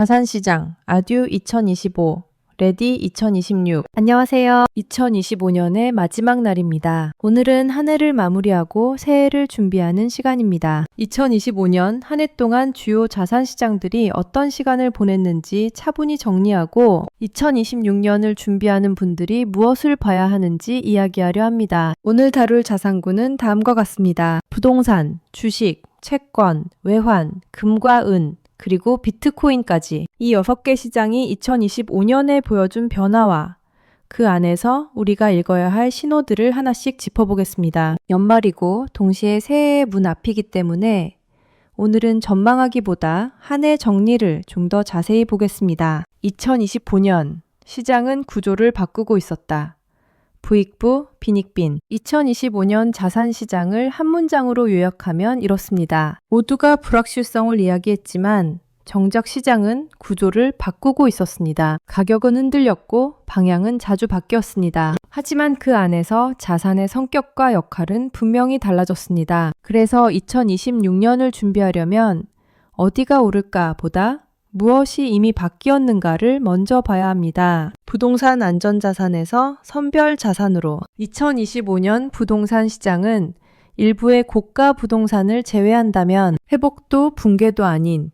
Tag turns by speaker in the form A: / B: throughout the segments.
A: 자산시장 아듀 2025 레디 2026. 안녕하세요. 2025년의 마지막 날입니다. 오늘은 한 해를 마무리하고 새해를 준비하는 시간입니다. 2025년 한 해 동안 주요 자산시장들이 어떤 시간을 보냈는지 차분히 정리하고 2026년을 준비하는 분들이 무엇을 봐야 하는지 이야기하려 합니다. 오늘 다룰 자산군은 다음과 같습니다. 부동산, 주식, 채권, 외환, 금과 은, 그리고 비트코인까지 이 6개 시장이 2025년에 보여준 변화와 그 안에서 우리가 읽어야 할 신호들을 하나씩 짚어보겠습니다. 연말이고 동시에 새해의 문 앞이기 때문에 오늘은 전망하기보다 한 해 정리를 좀 더 자세히 보겠습니다. 2025년 시장은 구조를 바꾸고 있었다. 부익부, 빈익빈. 2025년 자산시장을 한 문장으로 요약하면 이렇습니다. 모두가 불확실성을 이야기했지만 정작 시장은 구조를 바꾸고 있었습니다. 가격은 흔들렸고 방향은 자주 바뀌었습니다. 하지만 그 안에서 자산의 성격과 역할은 분명히 달라졌습니다. 그래서 2026년을 준비하려면 어디가 오를까 보다 무엇이 이미 바뀌었는가를 먼저 봐야 합니다. 부동산 안전자산에서 선별자산으로 2025년 부동산 시장은 일부의 고가 부동산을 제외한다면 회복도 붕괴도 아닌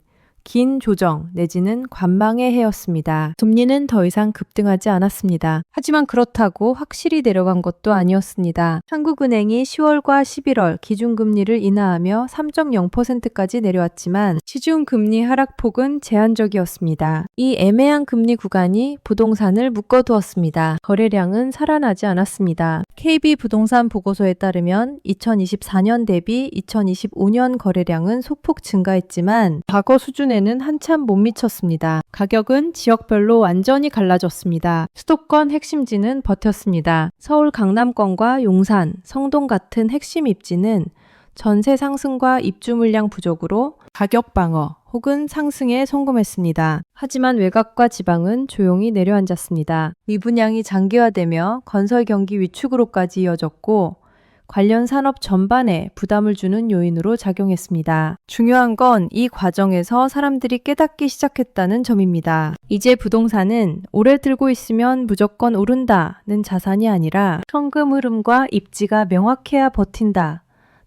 A: 긴 조정 내지는 관망의 해였습니다. 금리는 더 이상 급등하지 않았습니다. 하지만 그렇다고 확실히 내려간 것도 아니었습니다. 한국은행이 10월과 11월 기준금리를 인하하며 3.0%까지 내려왔지만 시중금리 하락폭은 제한적이었습니다. 이 애매한 금리 구간이 부동산을 묶어두었습니다. 거래량은 살아나지 않았습니다. KB부동산 보고서에 따르면 2024년 대비 2025년 거래량은 소폭 증가했지만 과거 수준에는 한참 못 미쳤습니다. 가격은 지역별로 완전히 갈라졌습니다. 수도권 핵심지는 버텼습니다. 서울 강남권과 용산, 성동 같은 핵심 입지는 전세 상승과 입주 물량 부족으로 가격 방어 혹은 상승에 성공했습니다. 하지만 외곽과 지방은 조용히 내려앉았습니다. 미분양이 장기화되며 건설 경기 위축으로까지 이어졌고 관련 산업 전반에 부담을 주는 요인으로 작용했습니다. 중요한 건 이 과정에서 사람들이 깨닫기 시작했다는 점입니다. 이제 부동산은 오래 들고 있으면 무조건 오른다는 자산이 아니라 현금 흐름과 입지가 명확해야 버틴다.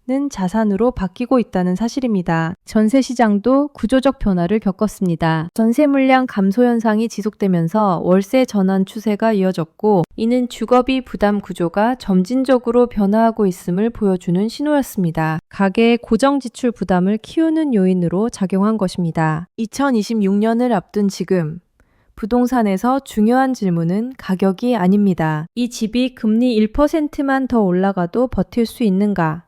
A: 는 자산으로 바뀌고 있다는 사실입니다. 전세 시장도 구조적 변화를 겪었습니다. 전세 물량 감소 현상이 지속되면서 월세 전환 추세가 이어졌고 이는 주거비 부담 구조가 점진적으로 변화하고 있음을 보여주는 신호였습니다. 가계의 고정 지출 부담을 키우는 요인으로 작용한 것입니다. 2026년을 앞둔 지금 부동산에서 중요한 질문은 가격이 아닙니다. 이 집이 금리 1%만 더 올라가도 버틸 수 있는가?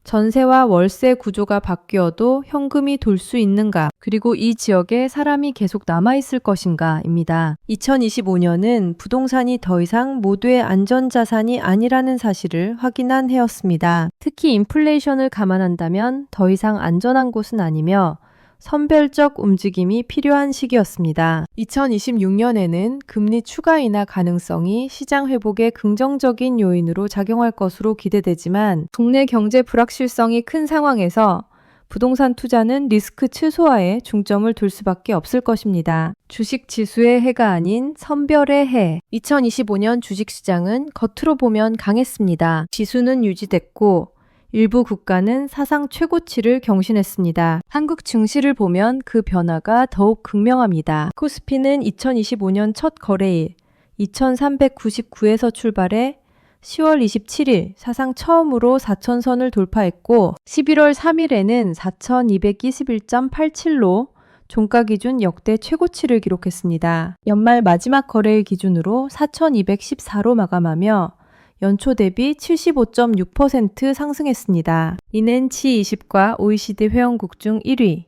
A: 전세와 월세 구조가 바뀌어도 현금이 돌 수 있는가? 그리고 이 지역에 사람이 계속 남아있을 것인가?입니다. 2025년은 부동산이 더 이상 모두의 안전자산이 아니라는 사실을 확인한 해였습니다. 특히 인플레이션을 감안한다면 더 이상 안전한 곳은 아니며 선별적 움직임이 필요한 시기였습니다. 2026년에는 금리 추가 인하 가능성이 시장 회복에 긍정적인 요인으로 작용할 것으로 기대되지만 국내 경제 불확실성이 큰 상황에서 부동산 투자는 리스크 최소화에 중점을 둘 수밖에 없을 것입니다. 주식 지수의 해가 아닌 선별의 해. 2025년 주식시장은 겉으로 보면 강했습니다. 지수는 유지됐고 일부 국가는 사상 최고치를 경신했습니다. 한국 증시를 보면 그 변화가 더욱 극명합니다. 코스피는 2025년 첫 거래일 2399에서 출발해 10월 27일 사상 처음으로 4천선을 돌파했고 11월 3일에는 4221.87로 종가 기준 역대 최고치를 기록했습니다. 연말 마지막 거래일 기준으로 4214로 마감하며 연초 대비 75.6% 상승했습니다. 이는 G20과 OECD 회원국 중 1위,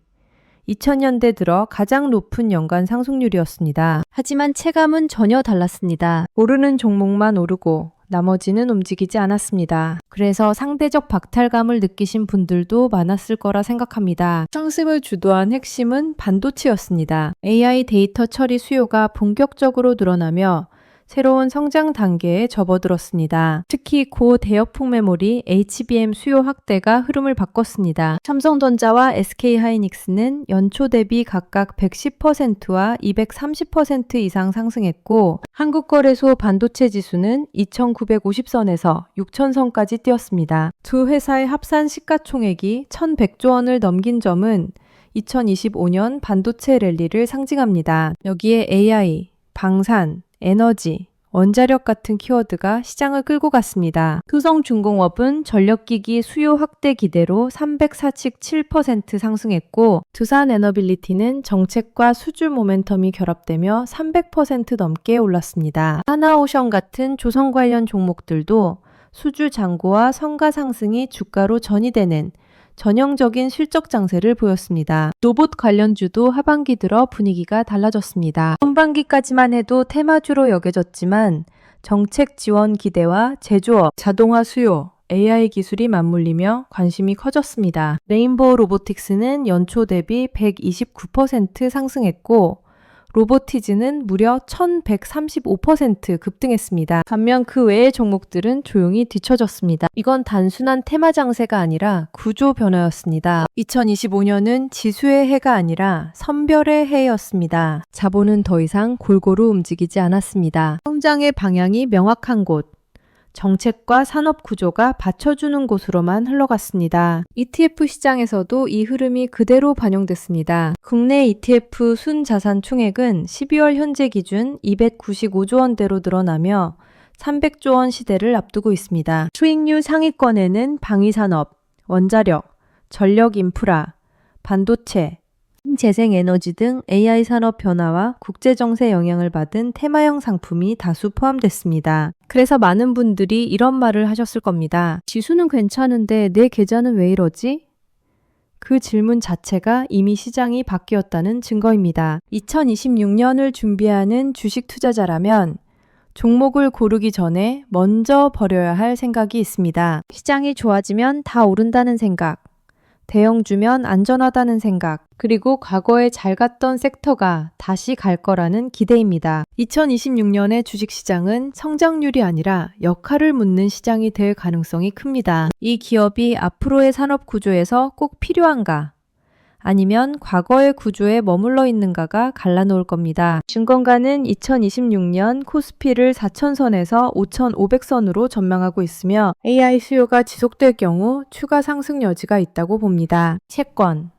A: 2000년대 들어 가장 높은 연간 상승률이었습니다. 하지만 체감은 전혀 달랐습니다. 오르는 종목만 오르고 나머지는 움직이지 않았습니다. 그래서 상대적 박탈감을 느끼신 분들도 많았을 거라 생각합니다. 상승을 주도한 핵심은 반도체였습니다. AI 데이터 처리 수요가 본격적으로 늘어나며 새로운 성장 단계에 접어들었습니다. 특히 고대역폭 메모리 HBM 수요 확대가 흐름을 바꿨습니다. 삼성전자와 SK하이닉스는 연초 대비 각각 110%와 230% 이상 상승했고 한국거래소 반도체 지수는 2,950선에서 6,000선까지 뛰었습니다. 두 회사의 합산 시가총액이 1,100조 원을 넘긴 점은 2025년 반도체 랠리를 상징합니다. 여기에 AI, 방산, 에너지, 원자력 같은 키워드가 시장을 끌고 갔습니다. 효성중공업은 전력기기 수요 확대 기대로 347% 상승했고 두산에너빌리티는 정책과 수주 모멘텀이 결합되며 300% 넘게 올랐습니다. 하나오션 같은 조선 관련 종목들도 수주 잔고와 성과 상승이 주가로 전이되는 전형적인 실적 장세를 보였습니다. 로봇 관련주도 하반기 들어 분위기가 달라졌습니다. 하반기까지만 해도 테마주로 여겨졌지만 정책 지원 기대와 제조업, 자동화 수요, AI 기술이 맞물리며 관심이 커졌습니다. 레인보우 로보틱스는 연초 대비 129% 상승했고 로보티즈는 무려 1135% 급등했습니다. 반면 그 외의 종목들은 조용히 뒤처졌습니다. 이건 단순한 테마 장세가 아니라 구조 변화였습니다. 2025년은 지수의 해가 아니라 선별의 해였습니다. 자본은 더 이상 골고루 움직이지 않았습니다. 성장의 방향이 명확한 곳, 정책과 산업 구조가 받쳐주는 곳으로만 흘러갔습니다. ETF 시장에서도 이 흐름이 그대로 반영됐습니다. 국내 ETF 순자산 총액은 12월 현재 기준 295조 원대로 늘어나며 300조 원 시대를 앞두고 있습니다. 수익률 상위권에는 방위산업, 원자력, 전력 인프라, 반도체, 재생에너지 등 AI 산업 변화와 국제정세 영향을 받은 테마형 상품이 다수 포함됐습니다. 그래서 많은 분들이 이런 말을 하셨을 겁니다. 지수는 괜찮은데 내 계좌는 왜 이러지? 그 질문 자체가 이미 시장이 바뀌었다는 증거입니다. 2026년을 준비하는 주식 투자자라면 종목을 고르기 전에 먼저 버려야 할 생각이 있습니다. 시장이 좋아지면 다 오른다는 생각, 대형주면 안전하다는 생각, 그리고 과거에 잘 갔던 섹터가 다시 갈 거라는 기대입니다. 2026년의 주식시장은 성장률이 아니라 역할을 묻는 시장이 될 가능성이 큽니다. 이 기업이 앞으로의 산업 구조에서 꼭 필요한가? 아니면 과거의 구조에 머물러 있는가가 갈라놓을 겁니다. 증권가는 2026년 코스피를 4,000선에서 5,500선으로 전망하고 있으며 AI 수요가 지속될 경우 추가 상승 여지가 있다고 봅니다. 채권,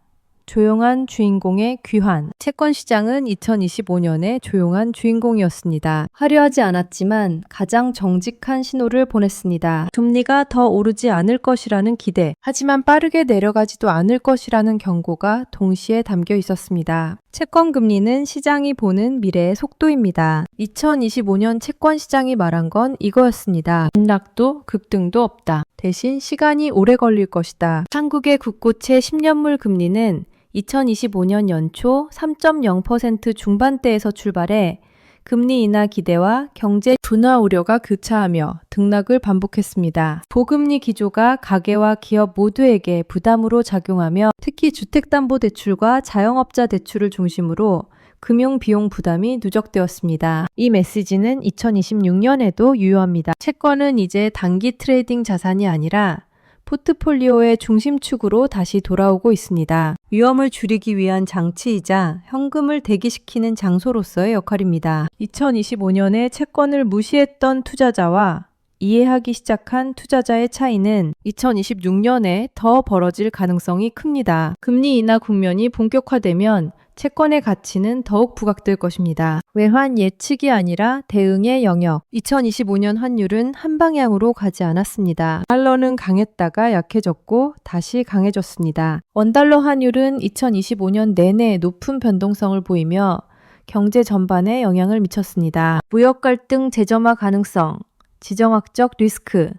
A: 조용한 주인공의 귀환. 채권 시장은 2025년에 조용한 주인공이었습니다. 화려하지 않았지만 가장 정직한 신호를 보냈습니다. 금리가 더 오르지 않을 것이라는 기대, 하지만 빠르게 내려가지도 않을 것이라는 경고가 동시에 담겨 있었습니다. 채권 금리는 시장이 보는 미래의 속도입니다. 2025년 채권 시장이 말한 건 이거였습니다. 급락도 급등도 없다. 대신 시간이 오래 걸릴 것이다. 한국의 국고채 10년물 금리는 2025년 연초 3.0% 중반대에서 출발해 금리 인하 기대와 경제 둔화 우려가 교차하며 등락을 반복했습니다. 고금리 기조가 가계와 기업 모두에게 부담으로 작용하며 특히 주택담보대출과 자영업자 대출을 중심으로 금융 비용 부담이 누적되었습니다. 이 메시지는 2026년에도 유효합니다. 채권은 이제 단기 트레이딩 자산이 아니라 포트폴리오의 중심축으로 다시 돌아오고 있습니다. 위험을 줄이기 위한 장치이자 현금을 대기시키는 장소로서의 역할입니다. 2025년에 채권을 무시했던 투자자와 이해하기 시작한 투자자의 차이는 2026년에 더 벌어질 가능성이 큽니다. 금리 인하 국면이 본격화되면 채권의 가치는 더욱 부각될 것입니다. 외환 예측이 아니라 대응의 영역. 2025년 환율은 한 방향으로 가지 않았습니다. 달러는 강했다가 약해졌고 다시 강해졌습니다. 원달러 환율은 2025년 내내 높은 변동성을 보이며 경제 전반에 영향을 미쳤습니다. 무역 갈등 재점화 가능성, 지정학적 리스크,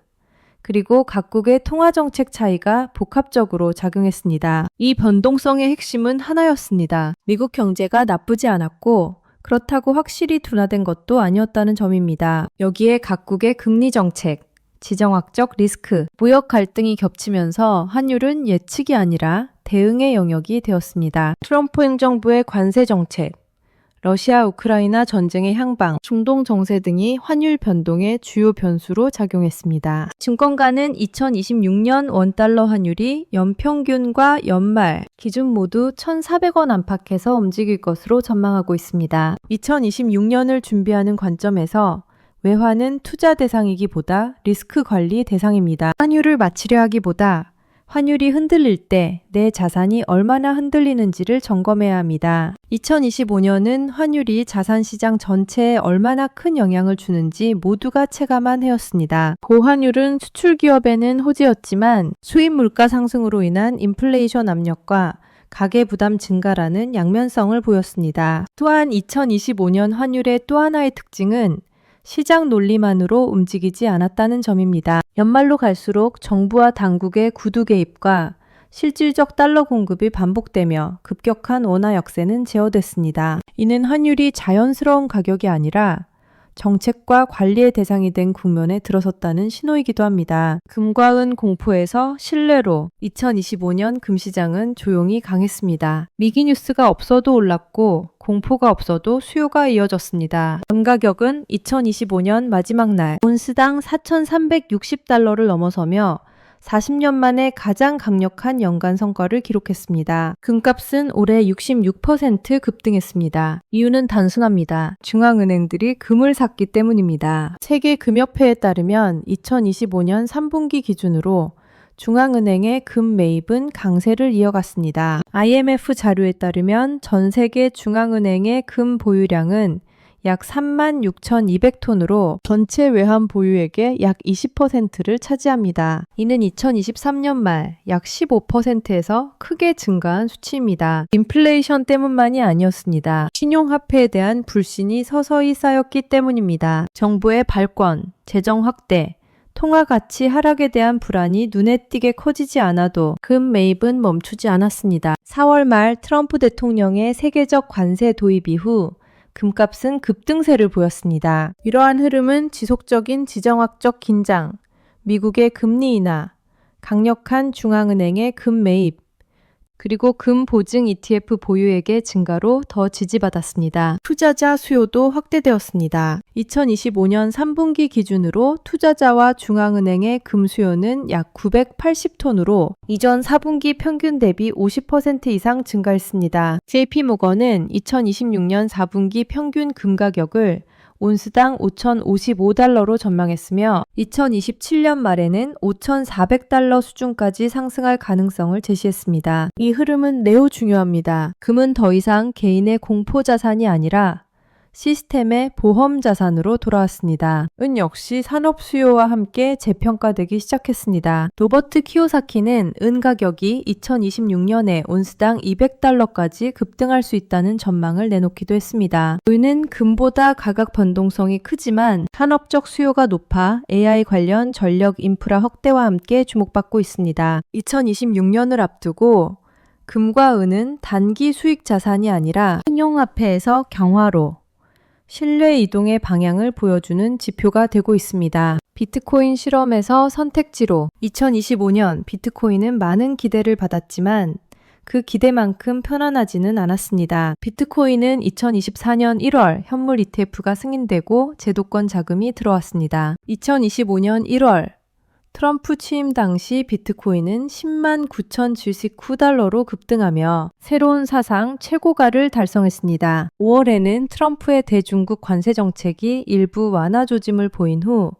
A: 그리고 각국의 통화정책 차이가 복합적으로 작용했습니다. 이 변동성의 핵심은 하나였습니다. 미국 경제가 나쁘지 않았고 그렇다고 확실히 둔화된 것도 아니었다는 점입니다. 여기에 각국의 금리 정책, 지정학적 리스크, 무역 갈등이 겹치면서 환율은 예측이 아니라 대응의 영역이 되었습니다. 트럼프 행정부의 관세 정책, 러시아 우크라이나 전쟁의 향방, 중동 정세 등이 환율 변동의 주요 변수로 작용했습니다. 증권가는 2026년 원달러 환율이 연평균과 연말 기준 모두 1,400원 안팎에서 움직일 것으로 전망하고 있습니다. 2026년을 준비하는 관점에서 외환은 투자 대상이기보다 리스크 관리 대상입니다. 환율을 맞추려 하기보다 환율이 흔들릴 때 내 자산이 얼마나 흔들리는지를 점검해야 합니다. 2025년은 환율이 자산시장 전체에 얼마나 큰 영향을 주는지 모두가 체감한 해였습니다. 고환율은 수출 기업에는 호재였지만 수입 물가 상승으로 인한 인플레이션 압력과 가계 부담 증가라는 양면성을 보였습니다. 또한 2025년 환율의 또 하나의 특징은 시장 논리만으로 움직이지 않았다는 점입니다. 연말로 갈수록 정부와 당국의 구두 개입과 실질적 달러 공급이 반복되며 급격한 원화 역세는 제어됐습니다. 이는 환율이 자연스러운 가격이 아니라 정책과 관리의 대상이 된 국면에 들어섰다는 신호이기도 합니다. 금과 은 공포에서 신뢰로 2025년 금시장은 조용히 강했습니다. 미기 뉴스가 없어도 올랐고 공포가 없어도 수요가 이어졌습니다. 은 가격은 2025년 마지막 날 온스당 4,360달러를 넘어서며 40년 만에 가장 강력한 연간 성과를 기록했습니다. 금값은 올해 66% 급등했습니다. 이유는 단순합니다. 중앙은행들이 금을 샀기 때문입니다. 세계금협회에 따르면 2025년 3분기 기준으로 중앙은행의 금 매입은 강세를 이어갔습니다. IMF 자료에 따르면 전 세계 중앙은행의 금 보유량은 약 36,200톤으로 전체 외환 보유액의 약 20%를 차지합니다. 이는 2023년 말 약 15%에서 크게 증가한 수치입니다. 인플레이션 때문만이 아니었습니다. 신용화폐에 대한 불신이 서서히 쌓였기 때문입니다. 정부의 발권, 재정 확대, 통화 가치 하락에 대한 불안이 눈에 띄게 커지지 않아도 금 매입은 멈추지 않았습니다. 4월 말 트럼프 대통령의 세계적 관세 도입 이후 금값은 급등세를 보였습니다. 이러한 흐름은 지속적인 지정학적 긴장, 미국의 금리 인하, 강력한 중앙은행의 금 매입, 그리고 금 보증 ETF 보유액의 증가로 더 지지받았습니다. 투자자 수요도 확대되었습니다. 2025년 3분기 기준으로 투자자와 중앙은행의 금 수요는 약 980톤으로 이전 4분기 평균 대비 50% 이상 증가했습니다. JP모건은 2026년 4분기 평균 금 가격을 온스당 5,055달러로 전망했으며 2027년 말에는 5,400달러 수준까지 상승할 가능성을 제시했습니다. 이 흐름은 매우 중요합니다. 금은 더 이상 개인의 공포 자산이 아니라 시스템의 보험 자산으로 돌아왔습니다. 은 역시 산업 수요와 함께 재평가되기 시작했습니다. 로버트 키요사키는 은 가격이 2026년에 온스당 200달러까지 급등할 수 있다는 전망을 내놓기도 했습니다. 은은 금보다 가격 변동성이 크지만 산업적 수요가 높아 AI 관련 전력 인프라 확대와 함께 주목받고 있습니다. 2026년을 앞두고 금과 은은 단기 수익 자산이 아니라 신용화폐에서 경화로 신뢰 이동의 방향을 보여주는 지표가 되고 있습니다. 비트코인 실험에서 선택지로 2025년 비트코인은 많은 기대를 받았지만 그 기대만큼 편안하지는 않았습니다. 비트코인은 2024년 1월 현물 ETF가 승인되고 제도권 자금이 들어왔습니다. 2025년 1월 트럼프 취임 당시 비트코인은 10만 9,079달러로 급등하며 새로운 사상 최고가를 달성했습니다. 5월에는 트럼프의 대중국 관세 정책이 일부 완화 조짐을 보인 후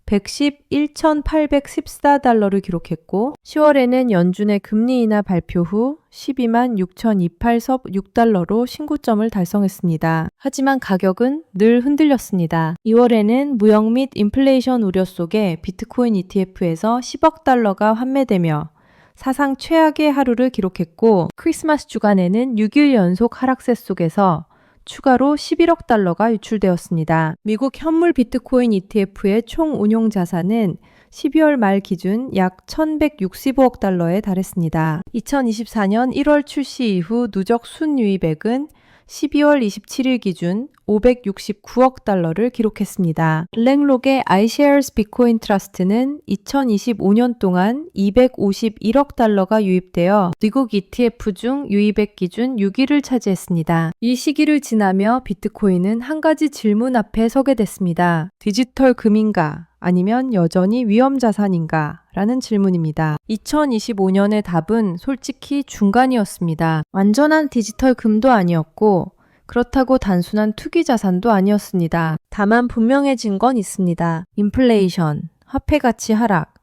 A: 111,814달러를 기록했고 10월에는 연준의 금리 인하 발표 후 12만 6,028.6달러로 신고점을 달성했습니다. 하지만 가격은 늘 흔들렸습니다. 2월에는 무역 및 인플레이션 우려 속에 비트코인 ETF에서 10억 달러가 환매되며 사상 최악의 하루를 기록했고 크리스마스 주간에는 6일 연속 하락세 속에서 추가로 11억 달러가 유출되었습니다. 미국 현물 비트코인 ETF의 총 운용 자산은 12월 말 기준 약 1,165억 달러에 달했습니다. 2024년 1월 출시 이후 누적 순유입액은 12월 27일 기준 569억 달러를 기록했습니다. 블랙록의 iShares 비트코인 트러스트는 2025년 동안 251억 달러가 유입되어 미국 ETF 중 유입액 기준 6위를 차지했습니다. 이 시기를 지나며 비트코인은 한 가지 질문 앞에 서게 됐습니다. 디지털 금인가? 아니면 여전히 위험자산인가? 라는 질문입니다. 2025년의 답은 솔직히 중간이었습니다. 완전한 디지털 금도 아니었고 그렇다고 단순한 투기 자산도 아니었습니다. 다만 분명해진 건 있습니다. 인플레이션, 화폐 가치 하락,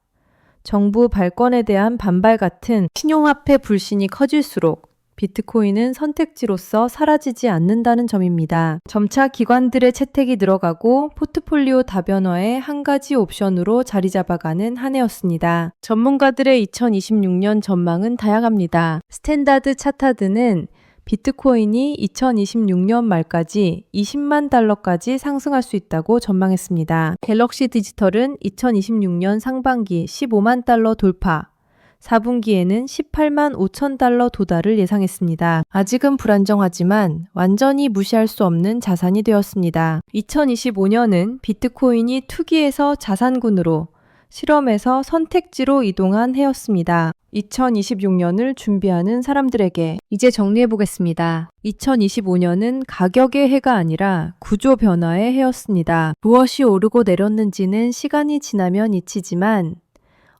A: 정부 발권에 대한 반발 같은 신용화폐 불신이 커질수록 비트코인은 선택지로서 사라지지 않는다는 점입니다. 점차 기관들의 채택이 늘어가고 포트폴리오 다변화의 한 가지 옵션으로 자리 잡아가는 한 해였습니다. 전문가들의 2026년 전망은 다양합니다. 스탠다드 차타드는 비트코인이 2026년 말까지 20만 달러까지 상승할 수 있다고 전망했습니다. 갤럭시 디지털은 2026년 상반기 15만 달러 돌파, 4분기에는 18만 5천 달러 도달을 예상했습니다. 아직은 불안정하지만 완전히 무시할 수 없는 자산이 되었습니다. 2025년은 비트코인이 투기에서 자산군으로, 실험에서 선택지로 이동한 해였습니다. 2026년을 준비하는 사람들에게 이제 정리해 보겠습니다. 2025년은 가격의 해가 아니라 구조 변화의 해였습니다. 무엇이 오르고 내렸는지는 시간이 지나면 잊히지만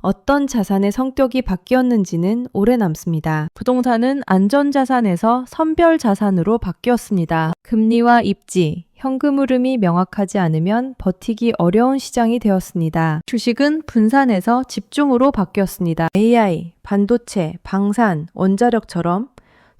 A: 어떤 자산의 성격이 바뀌었는지는 오래 남습니다. 부동산은 안전자산에서 선별자산으로 바뀌었습니다. 금리와 입지, 현금 흐름이 명확하지 않으면 버티기 어려운 시장이 되었습니다. 주식은 분산에서 집중으로 바뀌었습니다. AI, 반도체, 방산, 원자력처럼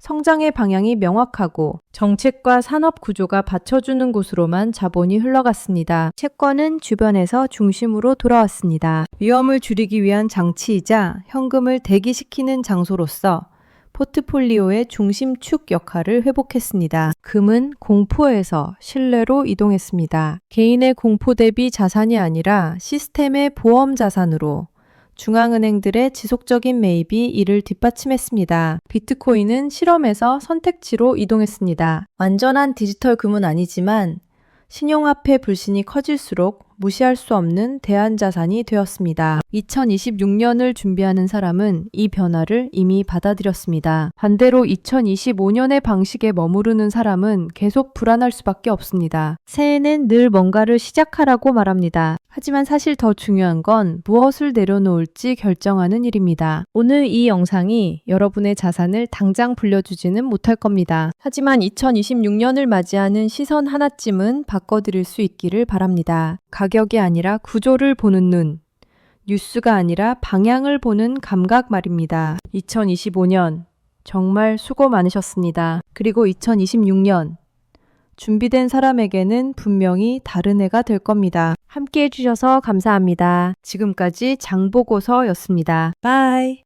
A: 성장의 방향이 명확하고 정책과 산업 구조가 받쳐주는 곳으로만 자본이 흘러갔습니다. 채권은 주변에서 중심으로 돌아왔습니다. 위험을 줄이기 위한 장치이자 현금을 대기시키는 장소로서 포트폴리오의 중심축 역할을 회복했습니다. 금은 공포에서 신뢰로 이동했습니다. 개인의 공포 대비 자산이 아니라 시스템의 보험 자산으로 중앙은행들의 지속적인 매입이 이를 뒷받침했습니다. 비트코인은 실험에서 선택지로 이동했습니다. 완전한 디지털 금은 아니지만 신용화폐 불신이 커질수록 무시할 수 없는 대안자산이 되었습니다. 2026년을 준비하는 사람은 이 변화를 이미 받아들였습니다. 반대로 2025년의 방식에 머무르는 사람은 계속 불안할 수밖에 없습니다. 새해는 늘 뭔가를 시작하라고 말합니다. 하지만 사실 더 중요한 건 무엇을 내려놓을지 결정하는 일입니다. 오늘 이 영상이 여러분의 자산을 당장 불려주지는 못할 겁니다. 하지만 2026년을 맞이하는 시선 하나쯤은 바꿔드릴 수 있기를 바랍니다. 가격이 아니라 구조를 보는 눈, 뉴스가 아니라 방향을 보는 감각 말입니다. 2025년 정말 수고 많으셨습니다. 그리고 2026년 준비된 사람에게는 분명히 다른 해가 될 겁니다. 함께 해주셔서 감사합니다. 지금까지 장보고서였습니다. 바이.